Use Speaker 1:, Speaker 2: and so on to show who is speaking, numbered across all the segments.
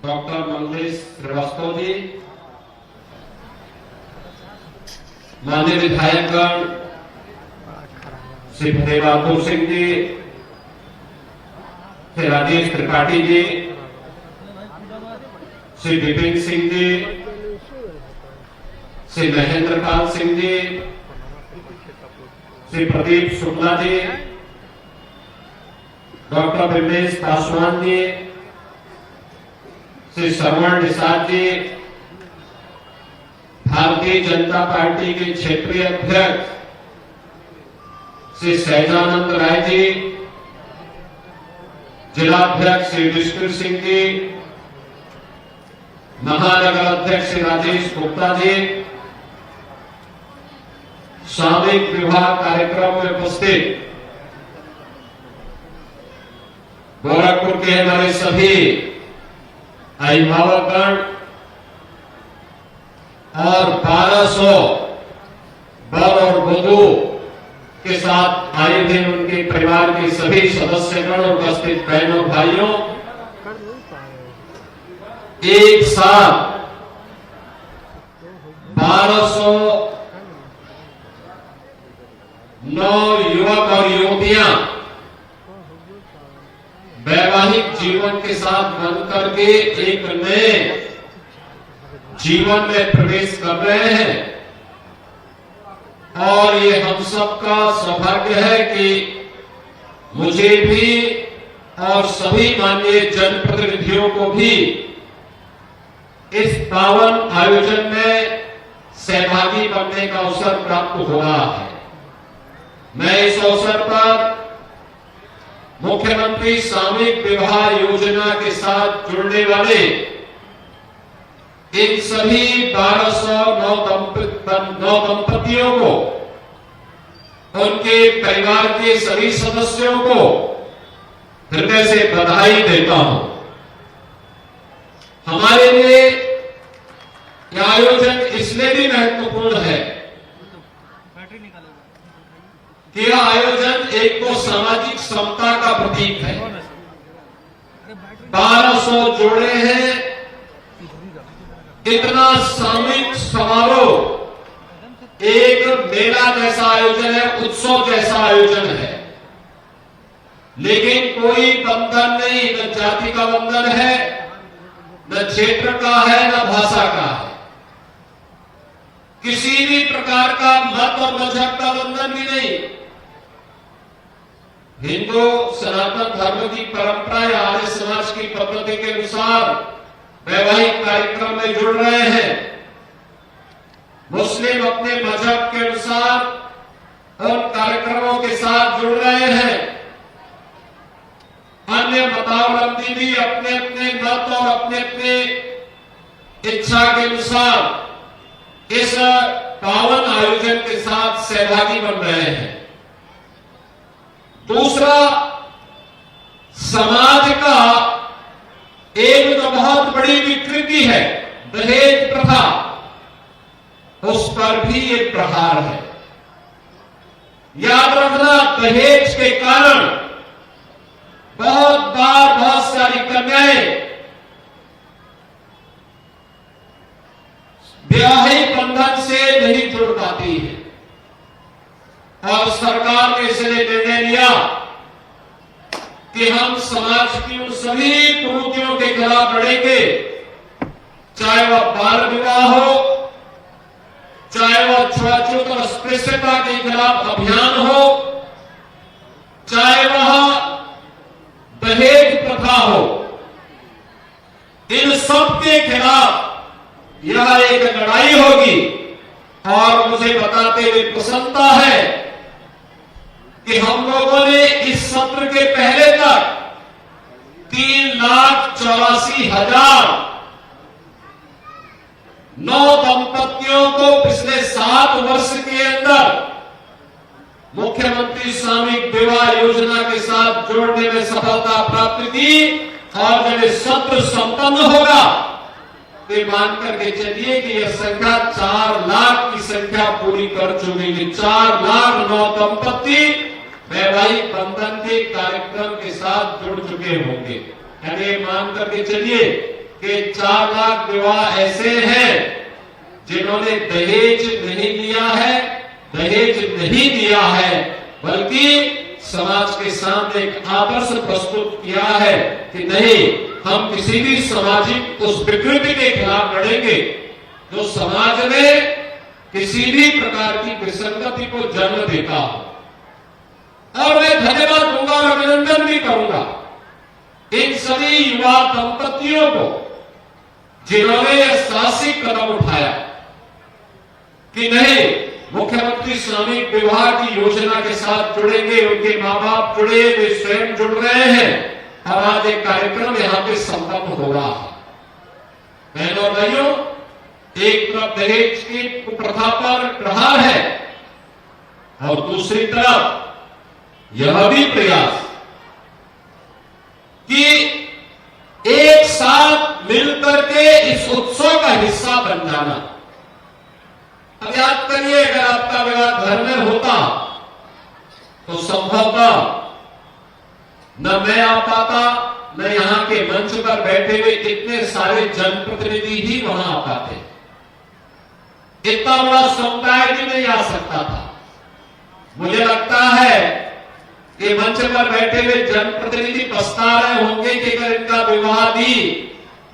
Speaker 1: Doctor Manglesh Srivastava ji, माननीय विधायकगण Shri Fatehpur Singh ji, Shri Rajesh Tripathi ji, Shri Vipin Singh ji, Shri Mahendra Pal Singh ji, Shri Pradeep Shukla ji, doctor Vimlesh Paswan ji, Shri श्रवण Nishad ji, Bharatiya Janata party के क्षेत्रीय अध्यक्ष श्री सहजानंद राय जी, जिलाध्यक्ष श्री विष्णु सिंह जी, महानगर अध्यक्ष श्री राजेश गुप्ता जी, सामूहिक विवाह कार्यक्रम में उपस्थित गोरखपुर के हमारे सभी अभिभावकगण और 1200 वर और वधू के साथ आए थे उनके परिवार के सभी सदस्यगण और उपस्थित बहनों भाइयों, एक साथ 1209 युवक और युवतियां वैवाहिक जीवन के साथ बन करके एक नए जीवन में प्रवेश कर रहे हैं। और ये हम सबका सौभाग्य है कि मुझे भी और सभी माननीय जनप्रतिनिधियों को भी इस पावन आयोजन में सहभागी बनने का अवसर प्राप्त हो रहा है। मैं इस अवसर पर मुख्यमंत्री सामूहिक विवाह योजना के साथ जुड़ने वाले इन सभी 1209 दंपतियों को, उनके परिवार के सभी सदस्यों को हृदय से बधाई देता हूं। हमारे लिए यह आयोजन इसलिए भी महत्वपूर्ण है कि यह आयोजन एक तो सामाजिक समता का प्रतीक है। 1200 जोड़े हैं, इतना सामूहिक समारोह एक मेला जैसा आयोजन है, उत्सव जैसा आयोजन है, लेकिन कोई बंधन नहीं, न जाति का बंधन है, न क्षेत्र का है, न भाषा का है, किसी भी प्रकार का मत और मजहब का बंधन भी नहीं। हिंदू सनातन धर्म की परंपरा या आर्य समाज की पद्धति के अनुसार वैवाहिक कार्यक्रम में जुड़ रहे हैं। मुस्लिम अपने मजहब के अनुसार उन कार्यक्रमों के साथ जुड़ रहे हैं। अन्य मतावलंबी भी अपने अपने मत और अपने अपने इच्छा के अनुसार इस पावन आयोजन के साथ सहभागी बन रहे हैं। दूसरा, समाज का एक जो बहुत बड़ी विकृति है दहेज प्रथा, उस पर भी एक प्रहार है। याद रखना, दहेज के कारण बहुत बार बहुत सारी कन्याएं वैवाहिक बंधन से नहीं जुड़ पाती है और सरकार ने इसलिए निर्णय लिया कि हम समाज की उन सभी कुरीतियों के खिलाफ लड़ेंगे, चाहे वह बाल विवाह हो, चाहे वह छुआछूत और अस्पृश्यता के खिलाफ अभियान हो, चाहे वह दहेज प्रथा हो। इन सब के खिलाफ यह एक लड़ाई होगी। और मुझे बताते हुए प्रसन्नता है कि हम लोगों ने इस सत्र के पहले तक 3,84,000 9 दंपतियों को पिछले 7 वर्ष के अंदर मुख्यमंत्री सामूहिक विवाह योजना के साथ जोड़ने में सफलता प्राप्त की। और जब ये सत्र संपन्न होगा तो मान करके चलिए कि यह संख्या 4 लाख की संख्या पूरी कर चुकी है। 4 लाख 9 दंपति वैवाहिक बंधन के कार्यक्रम के साथ जुड़ चुके होंगे। यानी मान करके चलिए कि 4 लाख विवाह ऐसे हैं जिन्होंने दहेज नहीं लिया है, दहेज नहीं दिया है, बल्कि समाज के सामने एक आदर्श प्रस्तुत किया है कि नहीं, हम किसी भी सामाजिक उस विकृति के खिलाफ लड़ेंगे जो समाज में किसी भी प्रकार की विसंगति को जन्म देता हो। और मैं धन्यवाद दूंगा और अभिनंदन भी करूंगा इन सभी युवा दंपतियों को जिन्होंने यह साहसिक कदम उठाया कि नहीं, मुख्यमंत्री सामूहिक विवाह की योजना के साथ जुड़ेंगे, उनके मां बाप जुड़े, वे स्वयं जुड़ रहे हैं और आज एक कार्यक्रम यहां पे संपन्न हो रहा है। बहनों और भाइयों, एक तरफ दहेज की कुप्रथा पर प्रहार है और दूसरी तरफ यह भी प्रयास कि एक साथ मिलकर के इस उत्सव का हिस्सा बन जाना। अब याद करिए, अगर आपका विवाह घर में होता तो संभवतः न मैं आ पाता, न यहां के मंच पर बैठे हुए इतने सारे जनप्रतिनिधि ही वहां आ पाते, इतना बड़ा समुदाय भी नहीं आ सकता था। मुझे लगता है कि मंच पर बैठे हुए जनप्रतिनिधि पछता रहे होंगे कि अगर इनका विवाह भी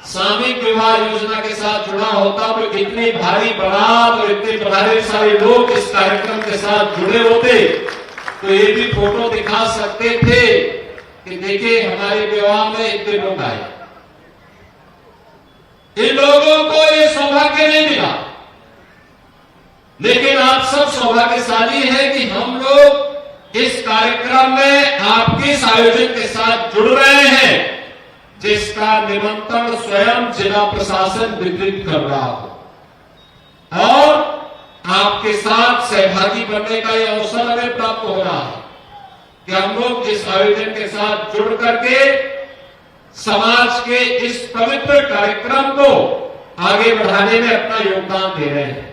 Speaker 1: सामूहिक विवाह योजना के साथ जुड़ा होता तो इतनी भारी बारात और इतने भारी सारे लोग इस कार्यक्रम के साथ जुड़े होते तो ये भी फोटो दिखा सकते थे कि देखिए हमारे विवाह में इतने लोग आए। इन लोगों को ये सौभाग्य नहीं मिला, लेकिन आप सब सौभाग्यशाली हैं कि हम लोग इस कार्यक्रम में आपके इस आयोजन के साथ जुड़ रहे हैं, जिसका निमंत्रण स्वयं जिला प्रशासन वितरित कर रहा हो और आपके साथ सहभागी बनने का यह अवसर हमें प्राप्त हो रहा है कि हम लोग इस आयोजन के साथ जुड़ करके समाज के इस पवित्र कार्यक्रम को आगे बढ़ाने में अपना योगदान दे रहे हैं।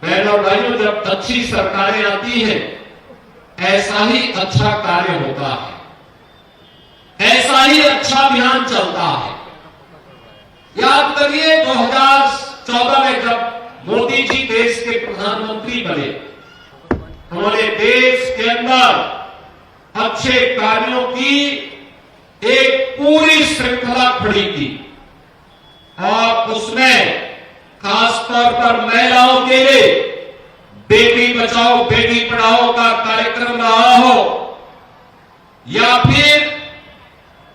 Speaker 1: बहनों और भाइयों, जब अच्छी सरकारें आती हैं ऐसा ही अच्छा कार्य होता है, ऐसा ही अच्छा अभियान चलता है। याद करिए 2014 में जब मोदी जी देश के प्रधानमंत्री बने, उन्होंने देश के अंदर अच्छे कार्यों की एक पूरी श्रृंखला खड़ी की और उसमें खासतौर पर महिलाओं के लिए बेटी बचाओ बेटी पढ़ाओ का कार्यक्रम रहा हो या फिर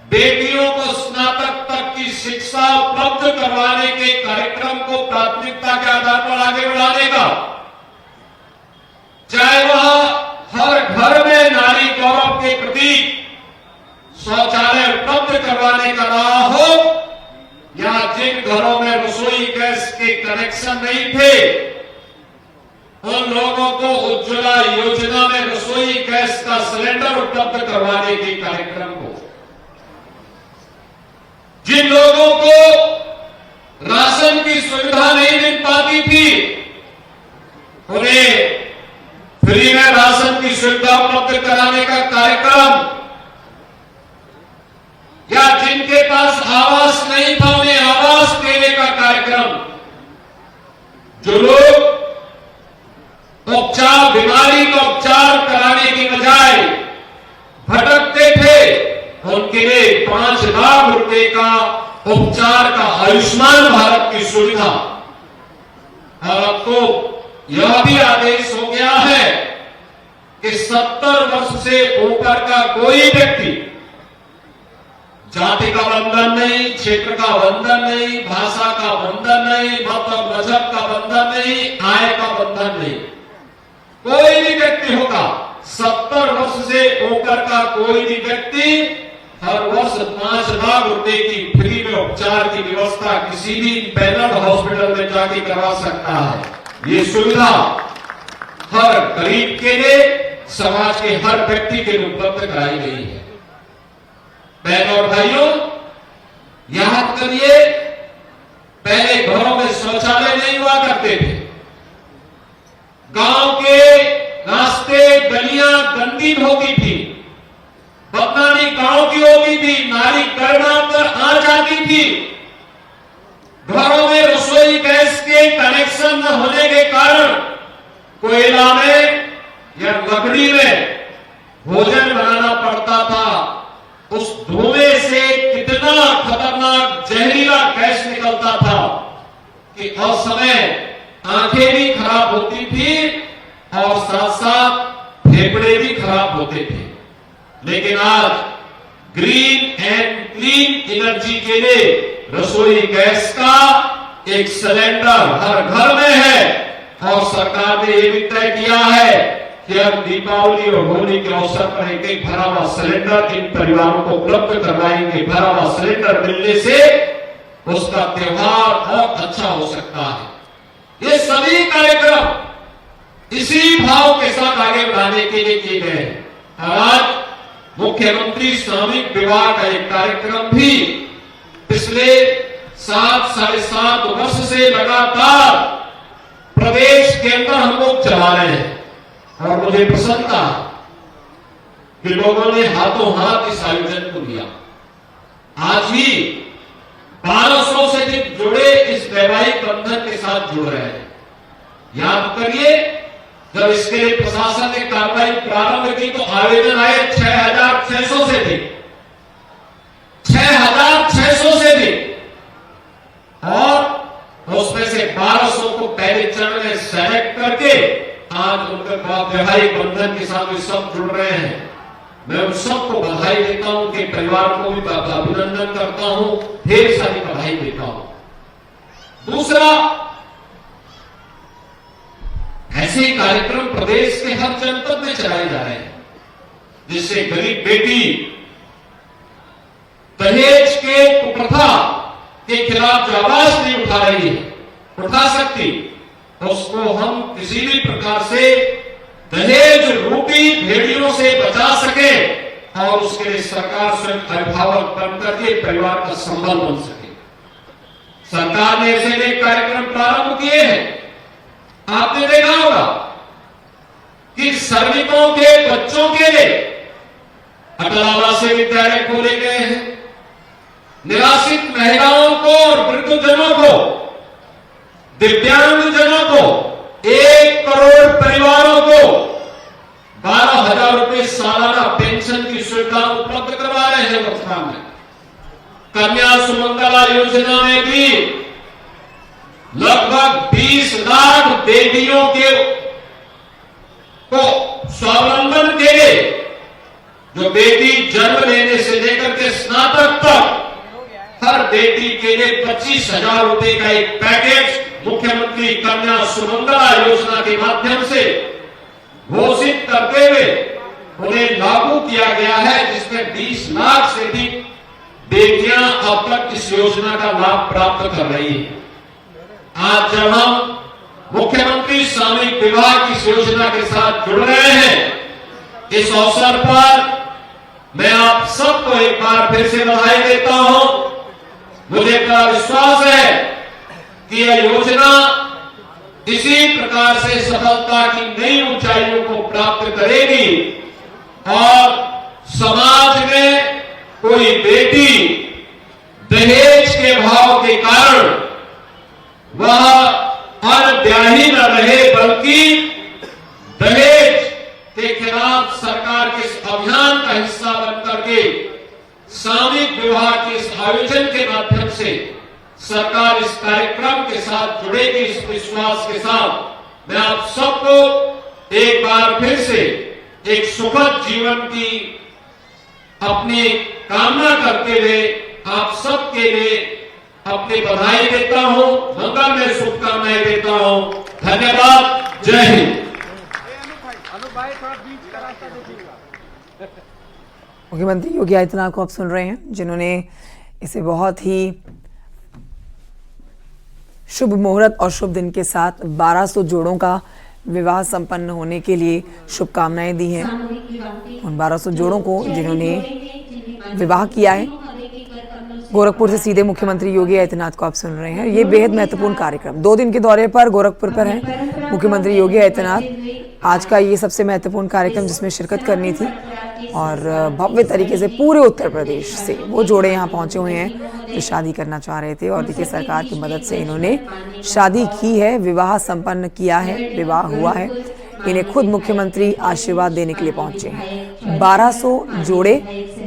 Speaker 1: बेटियों को स्नातक तक की शिक्षा उपलब्ध करवाने के कार्यक्रम को प्राथमिकता के आधार पर आगे बढ़ाने का, चाहे वह हर घर में नारी गौरव के प्रति शौचालय उपलब्ध करवाने का रहा हो या जिन घरों में रसोई गैस के कनेक्शन नहीं थे उन लोगों को उज्ज्वला योजना में रसोई गैस का सिलेंडर उपलब्ध करवाने के कार्यक्रम को, जिन लोगों को राशन की सुविधा नहीं मिल पाती थी उन्हें फ्री में राशन की सुविधा उपलब्ध कराने का कार्यक्रम, या जिनके पास आवास नहीं था उन्हें आवास देने का कार्यक्रम, जो लोग उपचार बीमारी का उपचार कराने की बजाय भटकते थे उनके लिए 5 लाख रुपए का उपचार का आयुष्मान भारत की सुविधा। और अब तो यह भी आदेश हो गया है कि 70 वर्ष से ऊपर का कोई व्यक्ति, जाति का बंधन नहीं, क्षेत्र का बंधन नहीं, भाषा का बंधन नहीं, मत और मजहब का बंधन नहीं, आय का बंधन नहीं, कोई भी व्यक्ति होगा 70 वर्ष से ऊपर का कोई भी व्यक्ति हर वर्ष 5 लाख रुपए की फ्री में उपचार की व्यवस्था किसी भी पैनल हॉस्पिटल में जाके करवा सकता है। ये सुविधा हर गरीब के लिए, समाज के हर व्यक्ति के लिए उपलब्ध कराई गई है। बहनों और भाइयों, याद करिए पहले घरों में शौचालय नहीं हुआ करते थे, गांव के रास्ते गलियां गंदी होती गरिमा पर आ जाती थी। घरों में रसोई गैस के कनेक्शन न होने के कारण कोयला में या लकड़ी में भोजन बनाना पड़ता था। उस धुएं से कितना खतरनाक जहरीला गैस निकलता था कि उस समय आंखें भी खराब होती थी और साथ साथ फेफड़े भी खराब होते थे। लेकिन आज ग्रीन एंड क्लीन एनर्जी के लिए रसोई गैस का एक सिलेंडर हर घर में है और सरकार ने यह भी तय किया है कि हम दीपावली और होली के अवसर पर एक भरा हुआ सिलेंडर इन परिवारों को उपलब्ध करवाएंगे। भरा हुआ सिलेंडर मिलने से उसका त्योहार और अच्छा हो सकता है। ये सभी कार्यक्रम इसी भाव के साथ आगे बढ़ाने के लिए किए गए हैं। आज मुख्यमंत्री सामूहिक विवाह का एक कार्यक्रम भी पिछले 7-7.5 वर्ष से लगातार प्रदेश के अंदर हम लोग चला रहे हैं और मुझे प्रसन्नता कि लोगों ने हाथों हाथ इस आयोजन को लिया। आज भी 1200 से अधिक जुड़े इस वैवाहिक बंधन के साथ जुड़ रहे हैं। याद करिए, जब इसके लिए प्रशासन ने कार्रवाई प्रारंभ की तो आवेदन आए 6,600 से अधिक, 6,600 से अधिक, और उसमें से 1200 को पहले चरण में सेलेक्ट करके आज उनके वैवाहिक बंधन के साथ वे सब जुड़ रहे हैं। मैं उन सबको बधाई देता हूं, उनके परिवार को भी अभिनंदन करता हूं, ढेर सारी बधाई देता हूं। दूसरा, ऐसे कार्यक्रम प्रदेश के हर जनपद में चलाए जा रहे हैं जिससे गरीब बेटी दहेज के कुप्रथा के खिलाफ जो आवाज नहीं उठा रही है, उठा सकती, उसको हम किसी भी प्रकार से दहेज रूपी भेड़ियों से बचा सके और उसके लिए सरकार स्वयं अभिभावक बनकर के परिवार का संबल बन सके। सरकार ने ऐसे अनेक कार्यक्रम प्रारंभ किए हैं। आपने देखा होगा कि श्रमिकों के बच्चों के लिए अटल आवासीय विद्यालय खोले गए हैं। निराश्रित महिलाओं को और वृद्धजनों को, दिव्यांगजनों को, 1 करोड़ परिवारों को 12,000 रुपए सालाना पेंशन की सुविधा उपलब्ध करवा रहे हैं वर्तमान में। कन्या सुमंगला योजना में भी लगभग 20 लाख बेटियों को स्वावलंबन के लिए, जो बेटी जन्म लेने से लेकर के स्नातक तक हर बेटी के लिए 25,000 रुपए का एक पैकेज मुख्यमंत्री कन्या सुमंगला योजना के माध्यम से घोषित करते हुए उन्हें लागू किया गया है, जिसमें 20 लाख से अधिक बेटियां अब तक इस योजना का लाभ प्राप्त कर रही है। आज जब हम मुख्यमंत्री सामूहिक विवाह की इस योजना के साथ जुड़ रहे हैं, इस अवसर पर मैं आप सबको एक बार फिर से बधाई देता हूं। मुझे पूरा विश्वास है कि यह योजना इसी प्रकार से सफलता की नई ऊंचाइयों को प्राप्त करेगी और समाज में कोई बेटी दहेज के भाव के कारण वह अनब्याही न रहे, बल्कि दहेज के खिलाफ सरकार के इस अभियान का हिस्सा बनकर के सामूहिक विवाह के इस आयोजन के माध्यम से सरकार इस कार्यक्रम के साथ जुड़ेगी। इस विश्वास के साथ मैं आप सबको एक बार फिर से एक सुखद जीवन की अपनी कामना करते हुए आप सबके लिए अपनी बधाई देता हूं, मंगल में शुभकामनाएं देता हूं। धन्यवाद। जय हिंद।
Speaker 2: मुख्यमंत्री योगी आदित्यनाथ को आप सुन रहे हैं, जिन्होंने इसे बहुत ही शुभ मुहूर्त और शुभ दिन के साथ 1200 जोड़ों का विवाह संपन्न होने के लिए शुभकामनाएं दी हैं। उन 1200 जोड़ों को जिन्होंने विवाह किया है, गोरखपुर से सीधे मुख्यमंत्री योगी आदित्यनाथ को आप सुन रहे हैं। ये बेहद महत्वपूर्ण कार्यक्रम 2 दिन के दौरे पर गोरखपुर पर है मुख्यमंत्री योगी आदित्यनाथ। आज का ये सबसे महत्वपूर्ण कार्यक्रम जिसमें शिरकत करनी थी, और भव्य तरीके से पूरे उत्तर प्रदेश से वो जोड़े यहाँ पहुंचे हुए हैं जो शादी करना चाह रहे थे। और देखिए सरकार की मदद से इन्होंने शादी की है, विवाह संपन्न किया है, विवाह हुआ है। इन्हें खुद मुख्यमंत्री आशीर्वाद देने के लिए पहुंचे हैं। 1200 जोड़े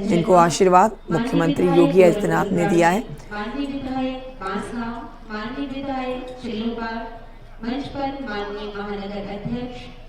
Speaker 2: जिनको आशीर्वाद मुख्यमंत्री योगी आदित्यनाथ ने दिया है।
Speaker 3: माननीय विधायक बांसगांव, माननीय विधायक चिल्लूपार, मंच पर माननीय महानगर अध्यक्ष